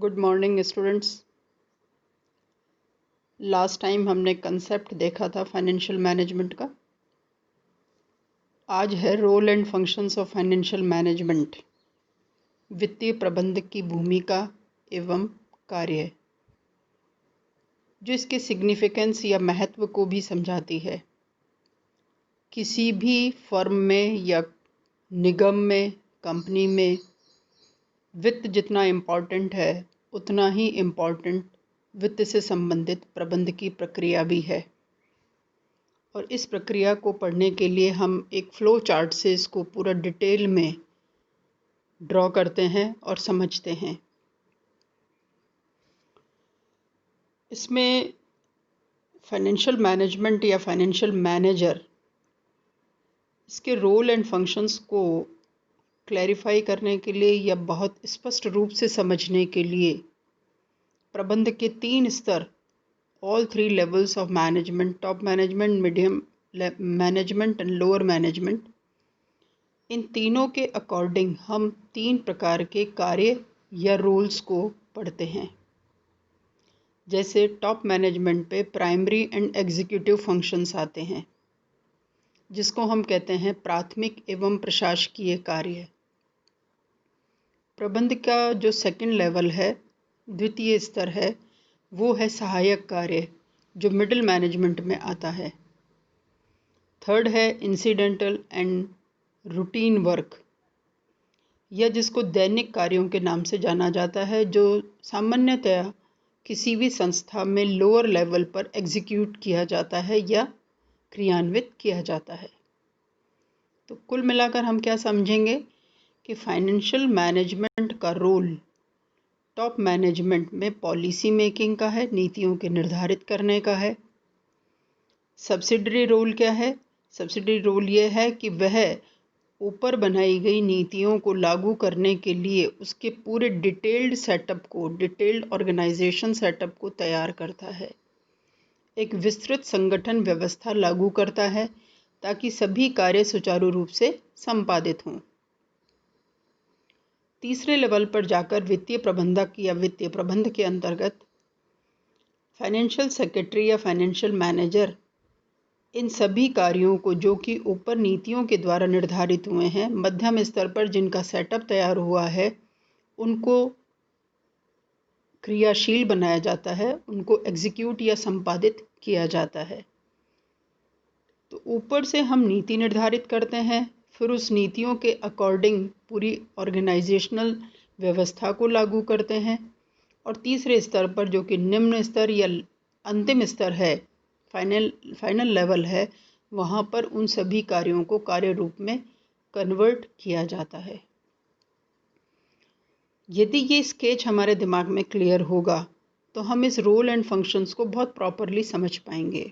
Good morning students. Last time हमने concept देखा था फाइनेंशियल मैनेजमेंट का। आज है role and functions of financial management, वित्तीय प्रबंधक की भूमिका एवं कार्य, जो इसके सिग्निफिकेंस या महत्व को भी समझाती है। किसी भी फर्म में या निगम में, कंपनी में वित्त जितना इम्पॉर्टेंट है उतना ही इम्पॉर्टेंट वित्त से संबंधित प्रबंध की प्रक्रिया भी है। और इस प्रक्रिया को पढ़ने के लिए हम एक फ्लो चार्ट से इसको पूरा डिटेल में ड्रॉ करते हैं और समझते हैं। इसमें फाइनेंशियल मैनेजमेंट या फाइनेंशियल मैनेजर, इसके रोल एंड फंक्शंस को क्लैरिफाई करने के लिए या बहुत स्पष्ट रूप से समझने के लिए प्रबंध के 3 स्तर, all 3 levels of management, top management, medium management and lower management, इन तीनों के अकॉर्डिंग हम 3 प्रकार के कार्य या रोल्स को पढ़ते हैं। जैसे टॉप मैनेजमेंट पे प्राइमरी एंड एग्जीक्यूटिव फंक्शंस आते हैं, जिसको हम कहते हैं प्राथमिक एवं प्रशासकीय कार्य। प्रबंध का जो सेकंड लेवल है, द्वितीय स्तर है, वो है सहायक कार्य, जो मिडिल मैनेजमेंट में आता है। थर्ड है इंसिडेंटल एंड रूटीन वर्क, या जिसको दैनिक कार्यों के नाम से जाना जाता है, जो सामान्यतया किसी भी संस्था में लोअर लेवल पर एग्जीक्यूट किया जाता है या क्रियान्वित किया जाता है। तो कुल मिलाकर हम क्या समझेंगे कि फाइनेंशियल मैनेजमेंट का रोल टॉप मैनेजमेंट में पॉलिसी मेकिंग का है, नीतियों के निर्धारित करने का है। सब्सिडरी रोल क्या है? सब्सिडरी रोल ये है कि वह ऊपर बनाई गई नीतियों को लागू करने के लिए उसके पूरे डिटेल्ड सेटअप को, डिटेल्ड ऑर्गेनाइजेशन सेटअप को तैयार करता है, एक विस्तृत संगठन व्यवस्था लागू करता है ताकि सभी कार्य सुचारू रूप से संपादित हों। तीसरे लेवल पर जाकर वित्तीय प्रबंधक या वित्तीय प्रबंध के अंतर्गत फाइनेंशियल सेक्रेटरी या फाइनेंशियल मैनेजर इन सभी कार्यों को, जो कि ऊपर नीतियों के द्वारा निर्धारित हुए हैं, मध्यम स्तर पर जिनका सेटअप तैयार हुआ है, उनको क्रियाशील बनाया जाता है, उनको एग्जीक्यूट या संपादित किया जाता है। तो ऊपर से हम नीति निर्धारित करते हैं, फिर उस नीतियों के अकॉर्डिंग पूरी ऑर्गेनाइजेशनल व्यवस्था को लागू करते हैं, और तीसरे स्तर पर, जो कि निम्न स्तर या अंतिम स्तर है, फाइनल लेवल है, वहाँ पर उन सभी कार्यों को कार्य रूप में कन्वर्ट किया जाता है। यदि ये स्केच हमारे दिमाग में क्लियर होगा तो हम इस रोल एंड फंक्शंस को बहुत प्रॉपरली समझ पाएंगे।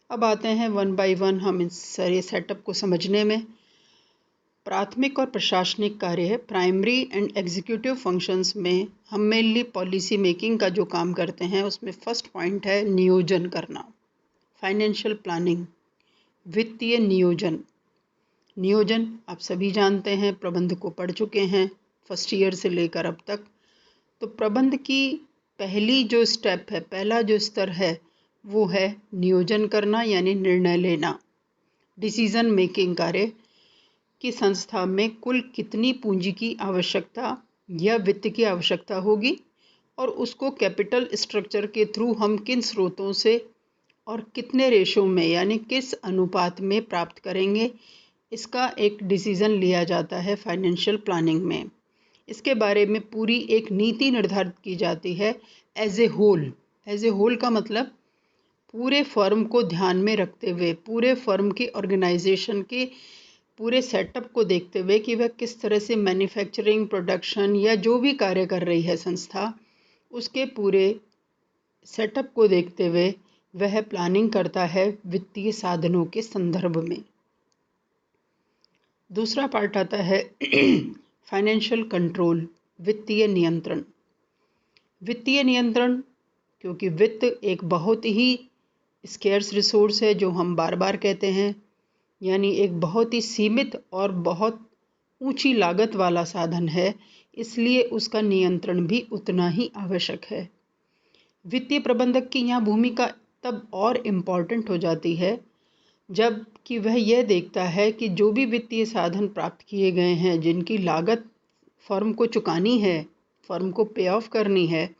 अब आते हैं वन बाय वन हम इस सारे सेटअप को समझने में। प्राथमिक और प्रशासनिक कार्य है, प्राइमरी एंड एग्जीक्यूटिव फंक्शंस में हम मेनली पॉलिसी मेकिंग का जो काम करते हैं, उसमें फर्स्ट पॉइंट है नियोजन करना, फाइनेंशियल प्लानिंग, वित्तीय नियोजन। नियोजन आप सभी जानते हैं, प्रबंध को पढ़ चुके हैं फर्स्ट ईयर से लेकर अब तक। तो प्रबंध की पहली जो स्टेप है, पहला जो स्तर है, वो है नियोजन करना, यानी निर्णय लेना, डिसीजन मेकिंग कार्य कि संस्था में कुल कितनी पूंजी की आवश्यकता या वित्त की आवश्यकता होगी, और उसको कैपिटल स्ट्रक्चर के थ्रू हम किन स्रोतों से और कितने रेशो में, यानी किस अनुपात में प्राप्त करेंगे, इसका एक डिसीजन लिया जाता है फाइनेंशियल प्लानिंग में। इसके बारे में पूरी एक नीति निर्धारित की जाती है as a whole. As a whole का मतलब पूरे फर्म को ध्यान में रखते हुए, पूरे फर्म की ऑर्गेनाइजेशन के पूरे सेटअप को देखते हुए कि वह किस तरह से मैन्युफैक्चरिंग, प्रोडक्शन या जो भी कार्य कर रही है संस्था, उसके पूरे सेटअप को देखते हुए वह प्लानिंग करता है वित्तीय साधनों के संदर्भ में। दूसरा पार्ट आता है फाइनेंशियल कंट्रोल, वित्तीय नियंत्रण। वित्तीय नियंत्रण, क्योंकि वित्त एक बहुत ही स्केर्स रिसोर्स है, जो हम बार बार कहते हैं, यानी एक बहुत ही सीमित और बहुत ऊंची लागत वाला साधन है, इसलिए उसका नियंत्रण भी उतना ही आवश्यक है। वित्तीय प्रबंधक की यहाँ भूमिका तब और इम्पॉर्टेंट हो जाती है जब कि वह यह देखता है कि जो भी वित्तीय साधन प्राप्त किए गए हैं, जिनकी लागत फर्म को चुकानी है, फर्म को पे ऑफ करनी है,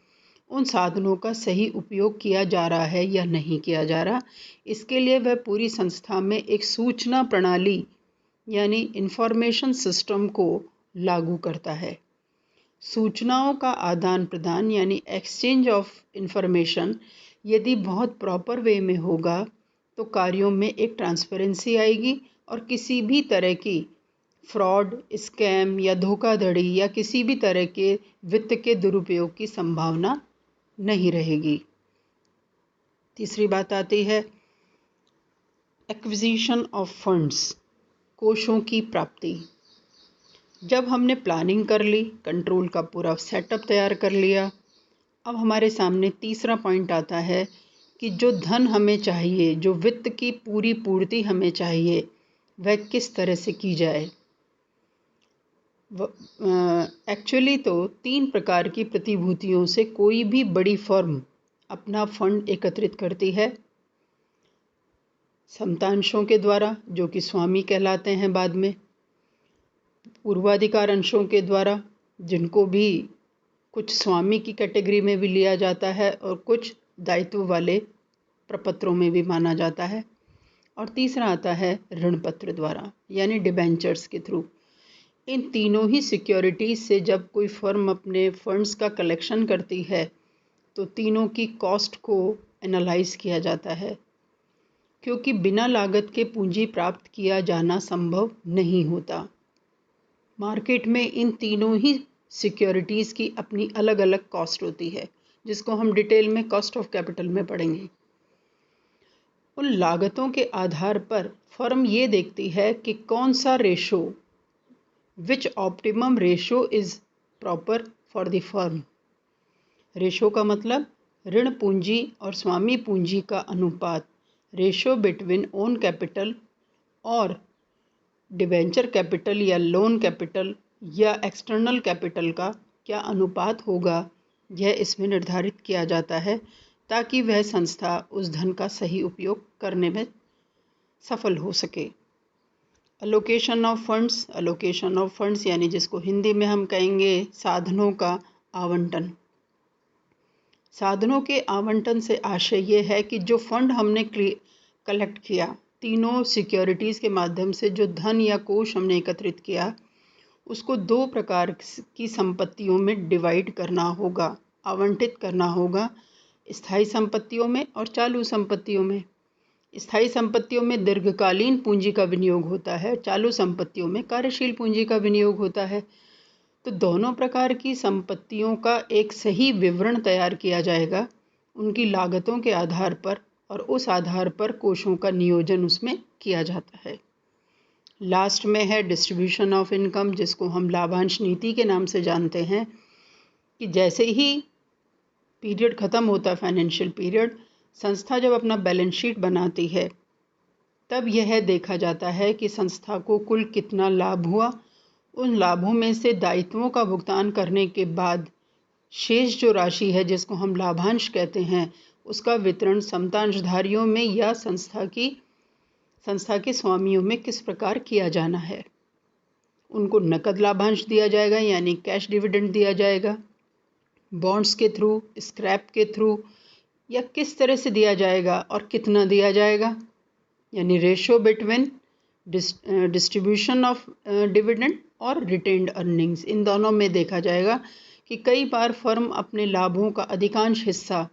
उन साधनों का सही उपयोग किया जा रहा है या नहीं किया जा रहा। इसके लिए वह पूरी संस्था में एक सूचना प्रणाली यानी इंफॉर्मेशन सिस्टम को लागू करता है। सूचनाओं का आदान प्रदान यानी एक्सचेंज ऑफ इंफॉर्मेशन यदि बहुत प्रॉपर वे में होगा तो कार्यों में एक ट्रांसपेरेंसी आएगी और किसी भी तरह की फ्रॉड, स्कैम या धोखाधड़ी या किसी भी तरह के वित्त के दुरुपयोग की संभावना नहीं रहेगी। तीसरी बात आती है एक्विजिशन ऑफ फंड्स, कोषों की प्राप्ति। जब हमने प्लानिंग कर ली, कंट्रोल का पूरा सेटअप तैयार कर लिया, अब हमारे सामने तीसरा पॉइंट आता है कि जो धन हमें चाहिए, जो वित्त की पूरी पूर्ति हमें चाहिए, वह किस तरह से की जाए। एक्चुअली तो 3 प्रकार की प्रतिभूतियों से कोई भी बड़ी फर्म अपना फंड एकत्रित करती है। समतांशों के द्वारा, जो कि स्वामी कहलाते हैं बाद में, पूर्वाधिकार अंशों के द्वारा, जिनको भी कुछ स्वामी की कैटेगरी में भी लिया जाता है और कुछ दायित्व वाले प्रपत्रों में भी माना जाता है, और तीसरा आता है ऋण पत्र द्वारा यानी डिबेंचर्स के थ्रू। इन तीनों ही सिक्योरिटीज से जब कोई फर्म अपने फंड्स का कलेक्शन करती है तो तीनों की कॉस्ट को एनालाइज किया जाता है, क्योंकि बिना लागत के पूंजी प्राप्त किया जाना संभव नहीं होता। मार्केट में इन तीनों ही सिक्योरिटीज़ की अपनी अलग अलग कॉस्ट होती है, जिसको हम डिटेल में कॉस्ट ऑफ कैपिटल में पढ़ेंगे। उन लागतों के आधार पर फर्म ये देखती है कि कौन सा ratio, which optimum ratio is proper for the firm. Ratio का मतलब ऋण पूंजी और स्वामी पूंजी का अनुपात, रेशो बिटवीन ओन कैपिटल और डिवेंचर कैपिटल या लोन कैपिटल या एक्सटर्नल कैपिटल का क्या अनुपात होगा, यह इसमें निर्धारित किया जाता है ताकि वह संस्था उस धन का सही उपयोग करने में सफल हो सके। अलोकेशन ऑफ फंड्स यानी जिसको हिंदी में हम कहेंगे साधनों का आवंटन। साधनों के आवंटन से आशय ये है कि जो फंड हमने कलेक्ट किया, तीनों सिक्योरिटीज़ के माध्यम से जो धन या कोष हमने एकत्रित किया, उसको 2 प्रकार की संपत्तियों में डिवाइड करना होगा, आवंटित करना होगा, स्थायी संपत्तियों में और चालू संपत्तियों में। स्थायी संपत्तियों में दीर्घकालीन पूंजी का विनियोग होता है, चालू संपत्तियों में कार्यशील पूंजी का विनियोग होता है। तो दोनों प्रकार की संपत्तियों का एक सही विवरण तैयार किया जाएगा उनकी लागतों के आधार पर, और उस आधार पर कोषों का नियोजन उसमें किया जाता है। लास्ट में है डिस्ट्रीब्यूशन ऑफ इनकम, जिसको हम लाभांश नीति के नाम से जानते हैं, कि जैसे ही पीरियड ख़त्म होता है, फाइनेंशियल पीरियड, संस्था जब अपना बैलेंस शीट बनाती है तब यह देखा जाता है कि संस्था को कुल कितना लाभ हुआ। उन लाभों में से दायित्वों का भुगतान करने के बाद शेष जो राशि है, जिसको हम लाभांश कहते हैं, उसका वितरण समतांशधारियों में या संस्था के स्वामियों में किस प्रकार किया जाना है। उनको नकद लाभांश दिया जाएगा यानी कैश डिविडेंड दिया जाएगा, बॉन्ड्स के थ्रू, स्क्रैप के थ्रू, या किस तरह से दिया जाएगा और कितना दिया जाएगा, यानी ratio between distribution of dividend और रिटेन्ड अर्निंग्स। इन दोनों में देखा जाएगा कि कई बार फर्म अपने लाभों का अधिकांश हिस्सा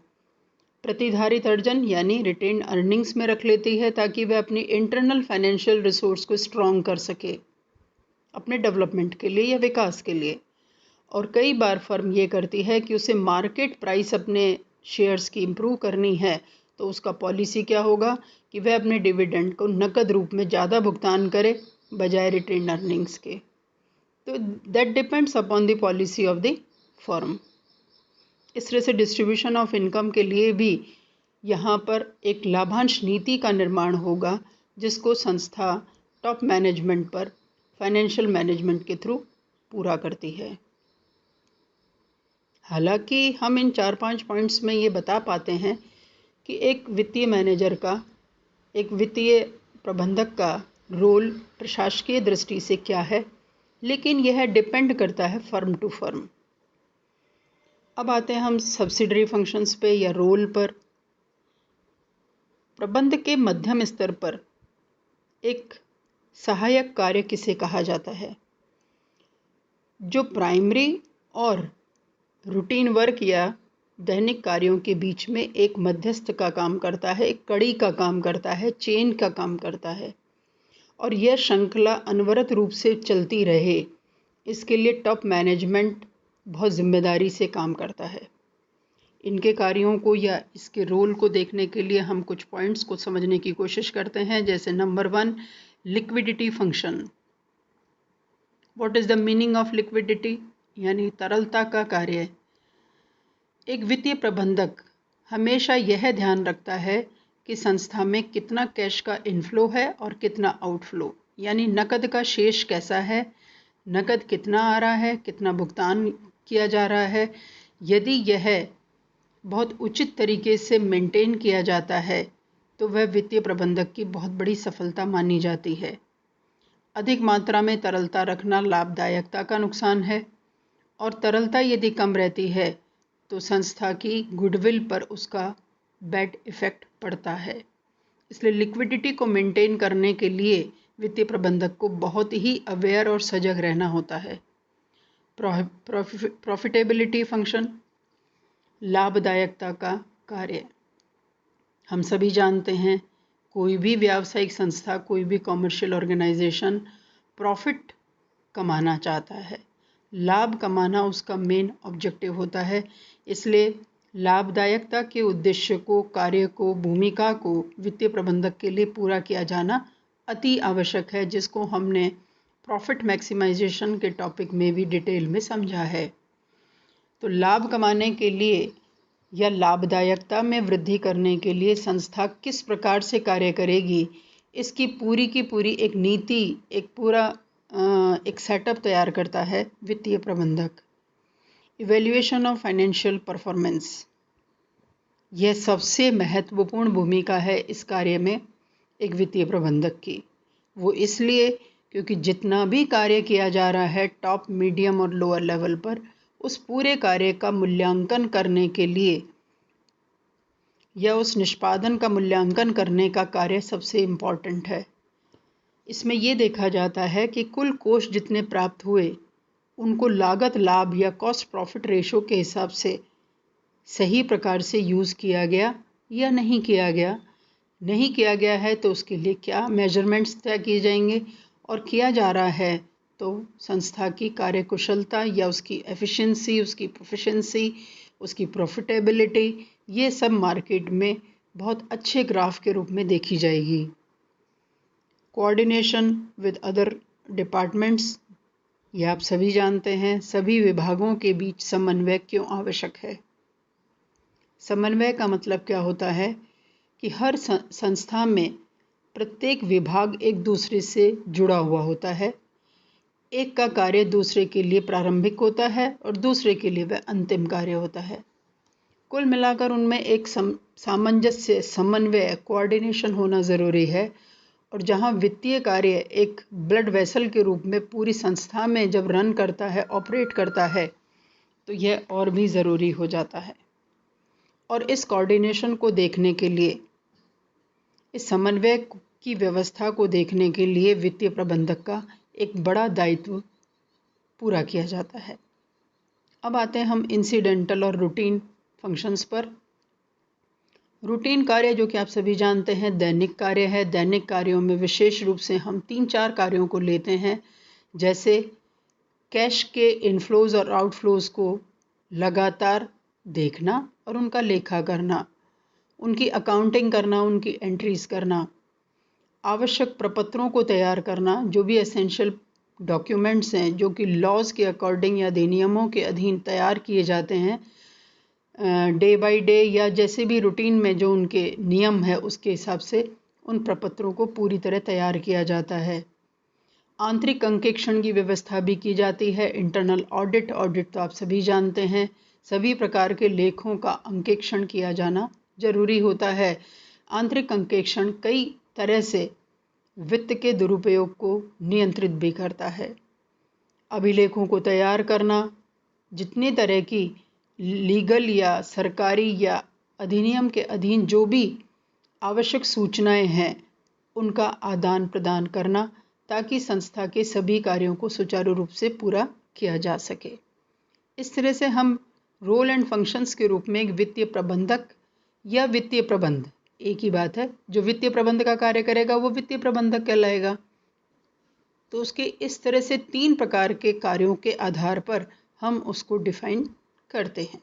प्रतिधारित अर्जन यानी रिटेन्ड अर्निंग्स में रख लेती है ताकि वह अपनी इंटरनल फाइनेंशियल रिसोर्स को स्ट्रॉन्ग कर सके अपने डेवलपमेंट के लिए या विकास के लिए। और कई बार फर्म ये करती है कि उसे मार्केट प्राइस अपने शेयर्स की इम्प्रूव करनी है, तो उसका पॉलिसी क्या होगा कि वह अपने डिविडेंड को नकद रूप में ज़्यादा भुगतान करे बजाय रिटेन्ड अर्निंग्स के। तो that depends upon the policy of the firm. इस तरह से डिस्ट्रीब्यूशन ऑफ इनकम के लिए भी यहाँ पर एक लाभांश नीति का निर्माण होगा, जिसको संस्था टॉप मैनेजमेंट पर फाइनेंशियल मैनेजमेंट के थ्रू पूरा करती है। हालांकि हम इन 4-5 पॉइंट्स में ये बता पाते हैं कि एक वित्तीय मैनेजर का, एक वित्तीय प्रबंधक का रोल प्रशासकीय दृष्टि से क्या है, लेकिन यह डिपेंड करता है फर्म टू फर्म। अब आते हैं हम सब्सिडरी फंक्शंस पे या रोल पर। प्रबंध के मध्यम स्तर पर एक सहायक कार्य किसे कहा जाता है? जो प्राइमरी और रूटीन वर्क या दैनिक कार्यों के बीच में एक मध्यस्थ का काम करता है, एक कड़ी का काम करता है, चेन का काम करता है, और यह श्रृंखला अनवरत रूप से चलती रहे, इसके लिए टॉप मैनेजमेंट बहुत जिम्मेदारी से काम करता है। इनके कार्यों को या इसके रोल को देखने के लिए हम कुछ पॉइंट्स को समझने की कोशिश करते हैं। जैसे number 1, liquidity function. What is the meaning of liquidity? यानी तरलता का कार्य। एक वित्तीय प्रबंधक हमेशा यह ध्यान रखता है कि संस्था में कितना कैश का इनफ्लो है और कितना आउटफ्लो, यानी नकद का शेष कैसा है, नकद कितना आ रहा है, कितना भुगतान किया जा रहा है। यदि यह बहुत उचित तरीके से मेंटेन किया जाता है तो वह वित्तीय प्रबंधक की बहुत बड़ी सफलता मानी जाती है। अधिक मात्रा में तरलता रखना लाभदायकता का नुकसान है, और तरलता यदि कम रहती है तो संस्था की गुडविल पर उसका बैड इफेक्ट पड़ता है। इसलिए लिक्विडिटी को मेंटेन करने के लिए वित्तीय प्रबंधक को बहुत ही अवेयर और सजग रहना होता है। प्रॉफिटेबिलिटी फंक्शन, लाभदायकता का कार्य। हम सभी जानते हैं कोई भी व्यावसायिक संस्था, कोई भी कॉमर्शियल ऑर्गेनाइजेशन प्रॉफिट कमाना चाहता है, लाभ कमाना उसका मेन ऑब्जेक्टिव होता है। इसलिए लाभदायकता के उद्देश्य को, कार्य को, भूमिका को वित्तीय प्रबंधक के लिए पूरा किया जाना अति आवश्यक है, जिसको हमने प्रॉफिट मैक्सिमाइजेशन के टॉपिक में भी डिटेल में समझा है। तो लाभ कमाने के लिए या लाभदायकता में वृद्धि करने के लिए संस्था किस प्रकार से कार्य करेगी, इसकी पूरी की पूरी एक नीति, एक पूरा एक सेटअप तैयार करता है वित्तीय प्रबंधक। इवैल्यूएशन ऑफ फाइनेंशियल परफॉर्मेंस, यह सबसे महत्वपूर्ण भूमिका है इस कार्य में एक वित्तीय प्रबंधक की। वो इसलिए क्योंकि जितना भी कार्य किया जा रहा है टॉप, मीडियम और लोअर लेवल पर, उस पूरे कार्य का मूल्यांकन करने के लिए या उस निष्पादन का मूल्यांकन करने का कार्य सबसे इम्पॉर्टेंट है। इसमें यह देखा जाता है कि कुल कोष जितने प्राप्त हुए उनको लागत लाभ या कॉस्ट प्रॉफिट रेशो के हिसाब से सही प्रकार से यूज़ किया गया या नहीं किया गया। नहीं किया गया है तो उसके लिए क्या मेजरमेंट्स तय किए जाएंगे, और किया जा रहा है तो संस्था की कार्यकुशलता या उसकी एफिशिएंसी, उसकी प्रोफिशिएंसी, उसकी प्रॉफिटेबिलिटी, ये सब मार्केट में बहुत अच्छे ग्राफ के रूप में देखी जाएगी। कोऑर्डिनेशन विद अदर डिपार्टमेंट्स, ये आप सभी जानते हैं, सभी विभागों के बीच समन्वय क्यों आवश्यक है। समन्वय का मतलब क्या होता है कि हर संस्था में प्रत्येक विभाग एक दूसरे से जुड़ा हुआ होता है। एक का कार्य दूसरे के लिए प्रारंभिक होता है और दूसरे के लिए वह अंतिम कार्य होता है। कुल मिलाकर उनमें एक सामंजस्य, समन्वय, कोऑर्डिनेशन होना ज़रूरी है। और जहाँ वित्तीय कार्य एक ब्लड वेसल के रूप में पूरी संस्था में जब रन करता है, ऑपरेट करता है, तो यह और भी ज़रूरी हो जाता है। और इस कोऑर्डिनेशन को देखने के लिए, इस समन्वय की व्यवस्था को देखने के लिए वित्तीय प्रबंधक का एक बड़ा दायित्व पूरा किया जाता है। अब आते हैं हम इंसिडेंटल और रूटीन फंक्शंस पर। रूटीन कार्य, जो कि आप सभी जानते हैं, दैनिक कार्य है। दैनिक कार्यों में विशेष रूप से हम 3-4 कार्यों को लेते हैं, जैसे कैश के इनफ्लोज और आउटफ्लोज को लगातार देखना और उनका लेखा करना, उनकी अकाउंटिंग करना, उनकी एंट्रीज करना, आवश्यक प्रपत्रों को तैयार करना, जो भी एसेंशियल डॉक्यूमेंट्स हैं जो कि लॉज के अकॉर्डिंग या अधिनियमों के अधीन तैयार किए जाते हैं डे बाय डे, या जैसे भी रूटीन में जो उनके नियम है उसके हिसाब से उन प्रपत्रों को पूरी तरह तैयार किया जाता है। आंतरिक अंकेक्षण की व्यवस्था भी की जाती है। इंटरनल ऑडिट तो आप सभी जानते हैं, सभी प्रकार के लेखों का अंकेक्षण किया जाना जरूरी होता है। आंतरिक अंकेक्षण कई तरह से वित्त के दुरुपयोग को नियंत्रित भी करता है। अभिलेखों को तैयार करना, जितने तरह की लीगल या सरकारी या अधिनियम के अधीन जो भी आवश्यक सूचनाएं हैं उनका आदान प्रदान करना, ताकि संस्था के सभी कार्यों को सुचारू रूप से पूरा किया जा सके। इस तरह से हम रोल एंड फंक्शंस के रूप में एक वित्तीय प्रबंधक या वित्तीय प्रबंध एक ही बात है, जो वित्तीय प्रबंध का कार्य करेगा वो वित्तीय प्रबंधक कहलाएगा। तो उसके इस तरह से 3 प्रकार के कार्यों के आधार पर हम उसको डिफाइन करते हैं।